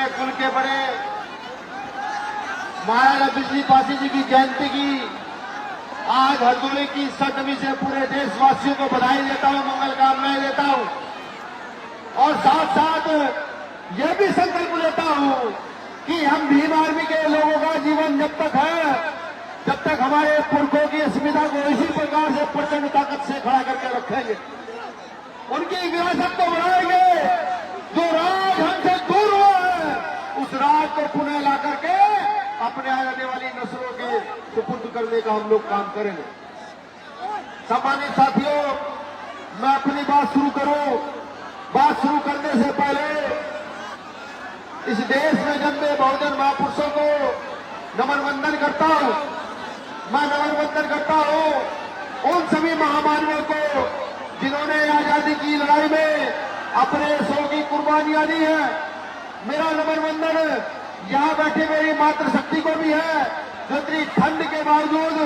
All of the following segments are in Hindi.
अपने कुल के बड़े महाराजा बिजली पासी जी की जयंती की आज हरदोई की सदमी से पूरे देशवासियों को बधाई देता हूं, मंगल कामनाएं देता हूं और साथ साथ यह भी संकल्प लेता हूं कि हम भीम आर्मी के लोगों का जीवन जब तक है, जब तक हमारे पुरखों की अस्मिता को इसी प्रकार से प्रचंड ताकत से खड़ा करके रखेंगे, उनकी विरासत को बढ़ाएंगे। जो राज हमसे दूर हुआ है उस राज को पुनः ला करके अपने आने वाली नस्लों के सुपुर्द करने का हम लोग काम करेंगे। सम्मानित साथियों, मैं अपनी बात शुरू करूं। बात शुरू करने से पहले इस देश में जन्मे बहुजन महापुरुषों को नमन वंदन करता हूं। मैं नमन वंदन करता हूं उन सभी महामानवों को जिन्होंने आजादी की लड़ाई में अपने सौ की कुर्बानियां दी है। मेरा नमन वंदन यहां बैठे मेरी मातृशक्ति को भी है, जो इतनी ठंड के बावजूद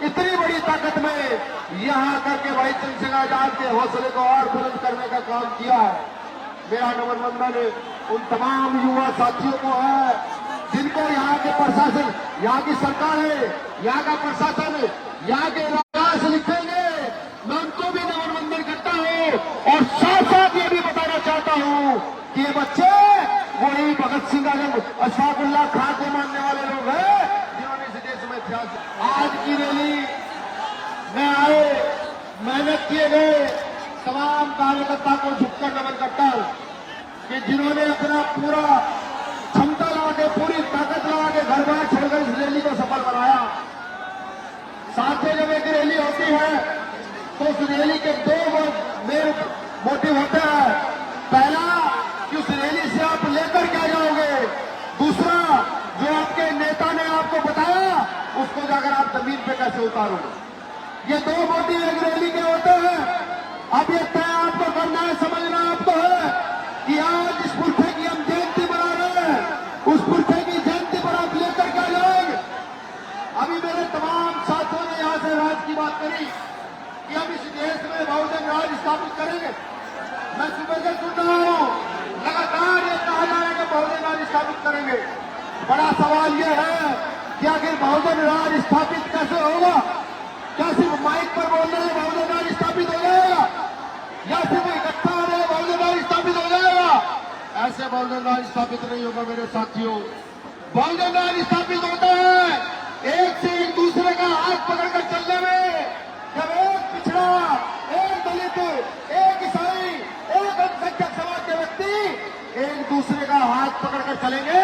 इतनी बड़ी ताकत में यहां करके भाई चंद्रशेखर आजाद के हौसले को और बुलंद करने का काम किया है। मेरा नमन वंदन उन तमाम युवा साथियों को है जिनको यहाँ के प्रशासन, यहाँ की सरकार है, यहाँ का प्रशासन, यहाँ के राज लिखेंगे। मैं उनको भी नमन वंदन करता हूँ और साथ साथ ये भी बताना चाहता हूँ कि ये बच्चे वही भगत सिंह, आजम, अशफाकुल्लाह खान को मानने वाले लोग हैं जिन्होंने इस देश में इतिहास। आज की रैली में आए मेहनत किए गए तमाम कार्यकर्ता को झुककर नमन करता हूँ कि जिन्होंने अपना पूरा क्षमता लगा के, पूरी ताकत लगा के घर बार छोड़कर इस रैली को सफल बनाया। साथ में जब एक रैली होती है तो उस रैली के दो मेन मोटिव होते हैं। पहला कि उस रैली से आप लेकर क्या जाओगे, दूसरा जो आपके नेता ने आपको बताया उसको जाकर आप जमीन पे कैसे उतारोगे। ये दो मोटिव एक रैली के होते हैं। अब ये तय आपको करना है, समझना आपको है कि आज इस पुरखे की हम जयंती मना रहे हैं, उस पुरखे की जयंती पर आप लेकर क्या जाएंगे। अभी मेरे तमाम साथियों ने यहां से राज की बात करी कि हम इस देश में बहुजन राज स्थापित करेंगे। मैं सुबह से सुन रहा हूं लगातार ये कहा जा रहा है कि बहुजन राज स्थापित करेंगे। बड़ा सवाल यह है कि आखिर बहुजन राज स्थापित कैसे होगा। क्या सिर्फ माइक पर बोलने से बहुजन राज स्थापित हो जाएगा या सिर्फ इकट्ठा होने से बहुजन राज स्थापित हो जाएगा। ऐसे बहुजन राज स्थापित नहीं होगा मेरे साथियों। बहुजन राज स्थापित होता है एक से एक दूसरे का हाथ पकड़कर चलने में। जब एक पिछड़ा, एक दलित, एक ईसाई, एक अल्पसंख्यक समाज के व्यक्ति एक दूसरे का हाथ पकड़कर चलेंगे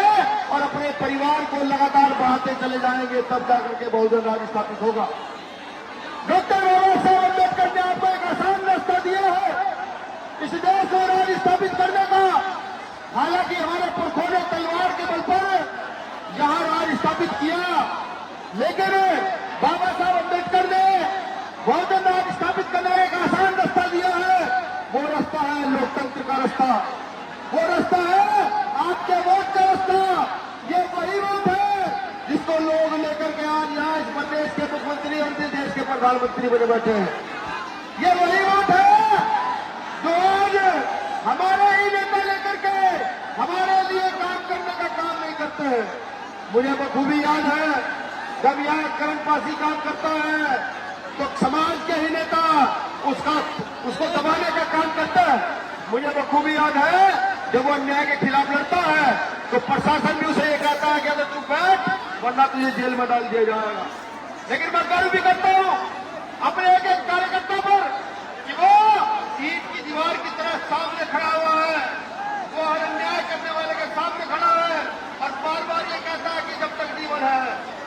और अपने परिवार को लगातार बढ़ाते चले जाएंगे, तब जाकर के बहुजन राज स्थापित होगा। डॉक्टर बाबा साहब अम्बेडकर ने आपको एक आसान रास्ता दिया है इस देश में राज स्थापित करने का। हालांकि हमारे पुरखों ने तलवार के बल पर यहां राज स्थापित किया, लेकिन बाबा साहब अम्बेडकर ने बहुजन राज स्थापित करने का एक आसान रास्ता दिया है। वो रास्ता है लोकतंत्र का रास्ता, वो रास्ता है आपके वोट का रास्ता। ये वही वोट है जिसको लोग लेकर के आज यहाँ इस प्रदेश के मुख्यमंत्री और इस देश के प्रधानमंत्री बने बैठे हैं। ये वही वोट है जो आज हमारे ही नेता लेकर के हमारे लिए काम करने का काम नहीं करते हैं। मुझे बखूबी याद है जब यहाँ करण पासी काम करता है तो समाज के ही नेता उसको दबाने का काम करता है। मुझे बखूबी याद है जब वो अन्याय के खिलाफ लड़ता है तो प्रशासन भी उसे ये कहता है कि अगर तू बैठ वरना तुझे जेल में डाल दिया जाएगा। लेकिन मैं गर्व भी करता हूं अपने एक एक कार्यकर्ता पर कि वो ईंट की दीवार की तरह सामने खड़ा हुआ है, वो हर अन्याय करने वाले के सामने खड़ा है और बार बार ये कहता है कि जब तक जीवन है,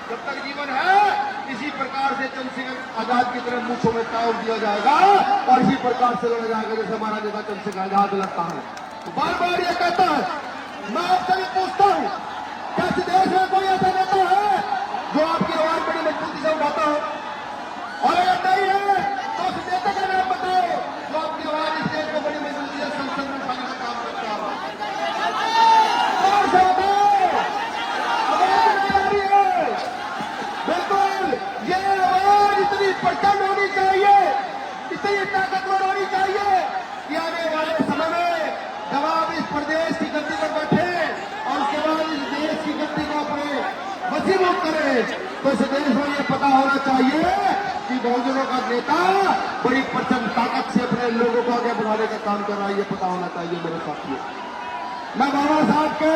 जब तक जीवन है इसी प्रकार से चंद्रशेखर आजाद की तरह मूंछों में ताव दिया जाएगा और इसी प्रकार से लड़ा जाएगा जैसे हमारा नेता चंद्रशेखर आजाद लगता है। तो बार बार ये कहता है। मैं आपसे भी पूछता हूं क्या इस देश में कोई ऐसा नेता है जो आपकी आवाज बड़ी मजबूती से उठाता हो, और अगर नहीं है तो उस नेता का नाम बताओ जो आपकी आवाज इस देश में बड़ी मजबूती से संसद में उठाने का काम करता हो। और से बताओ, आवाज नहीं आ रही है। बिल्कुल ये आवाज इतनी प्रचंड होनी चाहिए, इतनी ताकतवर होनी चाहिए कि आने वाले समय में जब आप इस प्रदेश की गद्दी पर बैठे और उसके ऐसी वोट करें तो इस देश में ये पता होना चाहिए कि बहुजनों का नेता बड़ी प्रचंड ताकत से अपने लोगों को आगे बढ़ाने का काम कर रहा है, ये पता होना चाहिए मेरे साथियों। मैं बाबा साहब के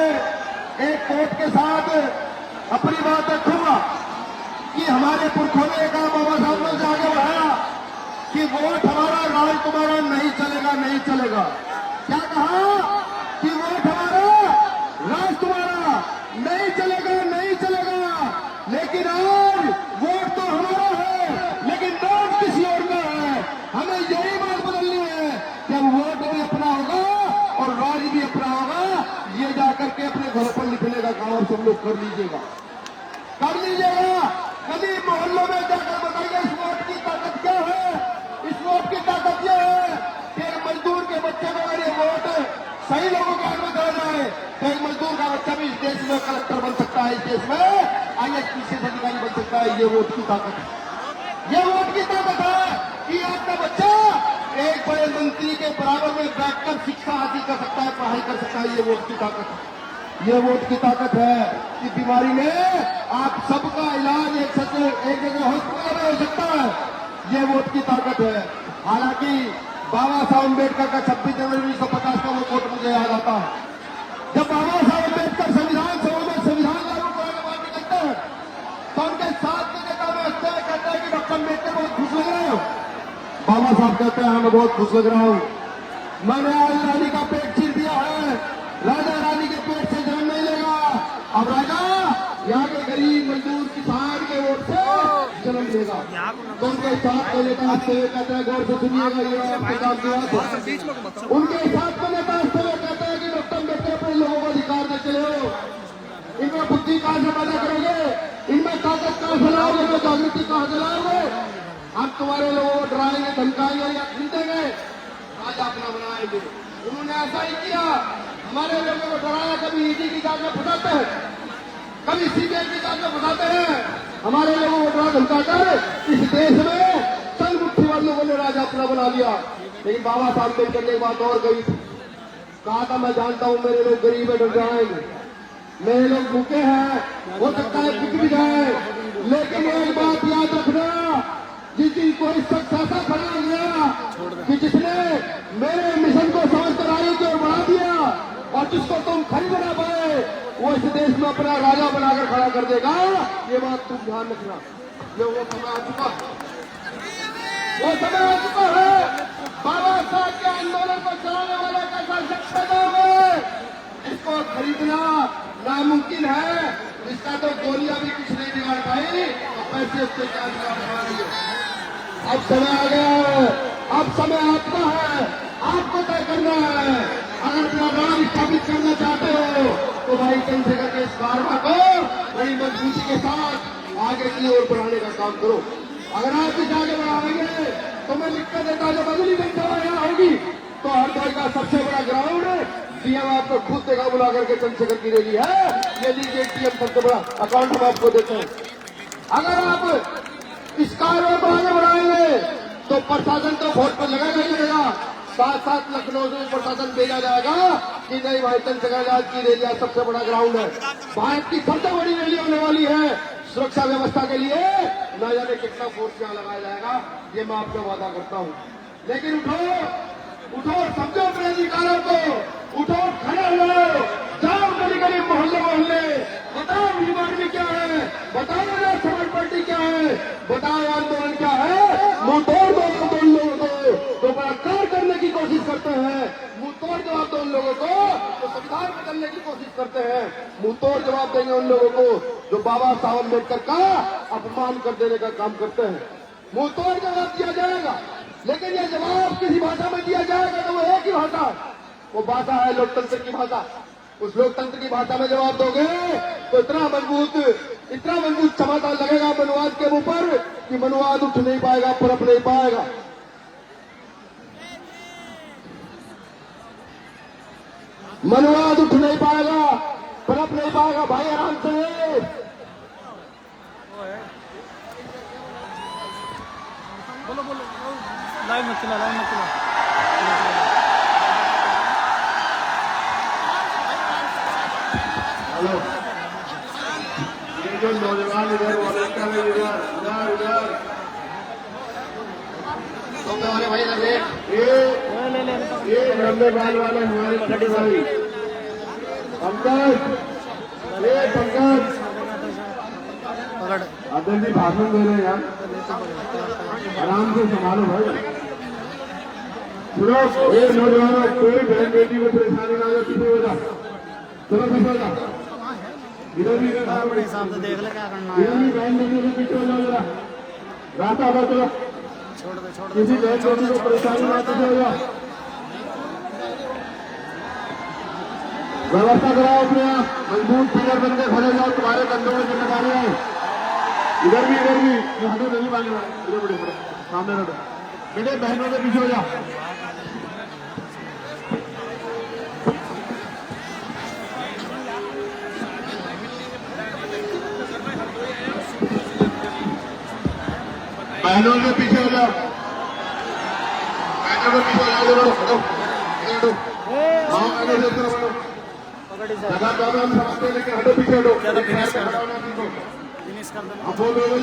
एक कोट के साथ अपनी बात रखूंगा कि हमारे पुरखों ने कहा, बाबा साहब ने आगे बढ़ाया कि वोट हमारा, राज तुम्हारा नहीं चलेगा, नहीं चलेगा। क्या कहा कि वोट हमारा, राज तुम्हारा नहीं चलेगा, नहीं चलेगा। लेकिन आज वोट तो हमारा है, लेकिन राज किसी और का है। हमें यही बात बदलनी है कि अब वोट भी अपना होगा और राज भी अपना होगा। ये जाकर के अपने घरों पर लिखने का काम सब लोग कर लीजिएगा, कर लीजिएगा। कभी मोहल्लों में जाकर बताइए इस वोट की ताकत क्या है। इस वोट की ताकत यह है कि एक मजदूर के बच्चे को अगर ये वोट सही लोगों के हाथ में चला जाए तो एक मजदूर का बच्चा भी इस देश में कलेक्टर बन सकता है, इस देश में IAS PCS अधिकारी बन सकता है। ये वोट की ताकत है, ये वोट की ताकत है कि आपका बच्चा एक बड़े मंत्री के बराबर में बैठकर शिक्षा हासिल कर सकता है, पढ़ाई कर सकता है। ये वोट की ताकत है, ये वोट की ताकत है कि बीमारी में आप सबका इलाज एक जगह हॉस्पिटल में हो सकता है। ये वोट की ताकत है। हालांकि बाबा साहब अम्बेडकर का 26 जनवरी 1950 का वो वोट मुझे याद आता है, जब बाबा साहब अम्बेडकर संविधान सभा में संविधान लागू कराने की बात निकलते हैं तो उनके साथ के नेता में कहते हैं कि डॉक्टर अम्बेडकर बहुत खुश लग रहे हो। बाबा साहब कहते हैं मैं बहुत खुश लग रहा हूँ, मैंने आज रानी का पेट चीर दिया है। राजा रानी के पेट से जन्म नहीं लेगा, अब राजा यहाँ के गरीब मजदूर किसान के वोट से जन्म लेगा। तो उनके साथ को नेता हंसते हुए कहते हैं, गौर से सुनिएगा, ये आपके काम की बात है। उनके साथ को नेता हंसते हुए कहते हैं कि डॉक्टर अम्बेडकर अपने लोगों को अधिकार दे चले हो, इनमें बुद्धि कहाँ से पैदा करोगे, इनमें ताकत कहाँ से लाओगे, इनमें जागृति कहाँ से लाओगे। हम तुम्हारे लोगों को डराएंगे, धमकाएंगे या खरीदेंगे, राजा अपना बनाएंगे। उन्होंने ऐसा ही किया, हमारे लोगों को डराया। कभी ईडी की जांच में फंसाते हैं, कभी CBI की जांच में फंसाते हैं। हमारे लोगों को डरा धमकाकर इस देश में चंद मुट्ठी वाले लोगों ने राजा अपना बना लिया। लेकिन बाबा साहब अम्बेडकर ने एक बात और कही थी, कहा था मैं जानता हूं मेरे लोग गरीब है, डर जाएंगे, मेरे लोग भूखे हैं, हो सकता है बिक भी जाए, लेकिन एक बात याद रखना, जिस दिन कोई शख्स ऐसा खड़ा हो गया कि जिसने मेरे मिशन को समझ कर आगे की ओर बढ़ा दिया और जिसको तुम खरीद ना पाए, वो इस देश में अपना राजा बनाकर खड़ा कर देगा। ये बात तुम ध्यान रखना। ये वो समय आ चुका, वो समय आ चुका है। बाबा साहब के आंदोलन को चलाने वाले का शख्स पैदा हुए, इसको खरीदना नामुमकिन है। इसका तो गोलियां भी कुछ नहीं बिगाड़ पाई, पैसे उससे क्या बिगाड़ पाएंगे। अब समय आ गया है, अब समय आपका है, आपको तय करना है। अगर अपना राज स्थापित करना चाहते हो तो भाई चंद्रशेखर के इस कारवा को बड़ी मजबूती के साथ आगे की ओर बढ़ाने का काम करो। अगर आप इसे आगे बढ़ाएंगे तो मैं लिख कर देता, जब अगली विधानसभा यहाँ होगी तो हरदोई का सबसे बड़ा ग्राउंड CM आपको खुद देखा बुला करके चंद्रशेखर की रैली है। ये लीजिए CM सबसे बड़ा अकाउंट हम आपको देते हैं। अगर आप इस कार्य को आगे बढ़ाएंगे तो प्रशासन तो वोट पर लगाएगा ही लगेगा, साथ साथ लखनऊ से प्रशासन भेजा जाएगा कि नहीं भाई चंद्रशेखर आजाद की रैली सबसे बड़ा ग्राउंड है, भारत की सबसे बड़ी रैली होने वाली है। सुरक्षा व्यवस्था के लिए न जाने कितना फोर्स यहाँ लगाया जाएगा, ये मैं आपको वादा करता हूँ। लेकिन उठो, समझो अपने अधिकारों को, उठो, खड़े हो, जाओ गली गली मोहल्ले मोहल्ले, बताओ बीमारी क्या है, बताओ ना समाज पार्टी क्या है, बताओ आंदोलन क्या है। मुंह तोड़ दो आंदोलन लोगों को तो बलात्कार करने की कोशिश करते हैं, मुंह तोड़ जवाब दो उन लोगों को तो संविधान बदलने की कोशिश करते हैं, मुंह तोड़ जवाब देंगे उन लोगों को जो बाबा साहब अम्बेडकर का अपमान कर देने का काम करते हैं। मुंह तोड़ जवाब दिया जाएगा, लेकिन यह जवाब किसी भाषा में दिया जाएगा तो वो एक ही भाषा, वो भाषा है लोकतंत्र की भाषा। उस लोकतंत्र की भाषा में जवाब दोगे तो इतना मजबूत क्षमता लगेगा मनुवाद के मुंह पर कि मनुवाद उठ नहीं पाएगा, पनप नहीं पाएगा। मनुवाद उठ नहीं पाएगा, पनप नहीं पाएगा। भाई आराम से बोलो लाइन मत चला हेलो जो नौजवान इधर वॉलंटियर है, इधर इधर इधर वाले भाई इधर देख, ये लंबे बाल वाले हमारे छोटे भाई पंकज, ये पंकज अदर जी भाषण दे रहे हैं यार, आराम से संभालो भाई। सुनो, ये नौजवान कोई बहन बेटी को परेशानी ना हो, पीछे हो जा, चलो पीछे हो जा, इधर भी अपने हिसाब से देख ले क्या करना है। इधर भी बहन बेटी को पीछे हो जाओ जरा, रास्ता आधा चलो, छोड़ दे किसी बहन बेटी को परेशानी ना पीछे हो जाओ, व्यवस्था कराओ अपने आप, मजबूत पिलर बन के खड़े जाओ, तुम्हारे कंधों में जिम्मेदारी है। इधर भी हटो, नहीं मांगे, इधर बड़े बड़े सामने हटो बेटे, बहनों के पीछे हो जाओ। बहनों के पीछे हो जाओ, बहनों के पीछे हो जाओ, हटो हटो हटो, हाँ हटो, जगह हम समझते, लेकिन हटो पीछे हटो, फिनिश कर दे। आप बोल रहे हो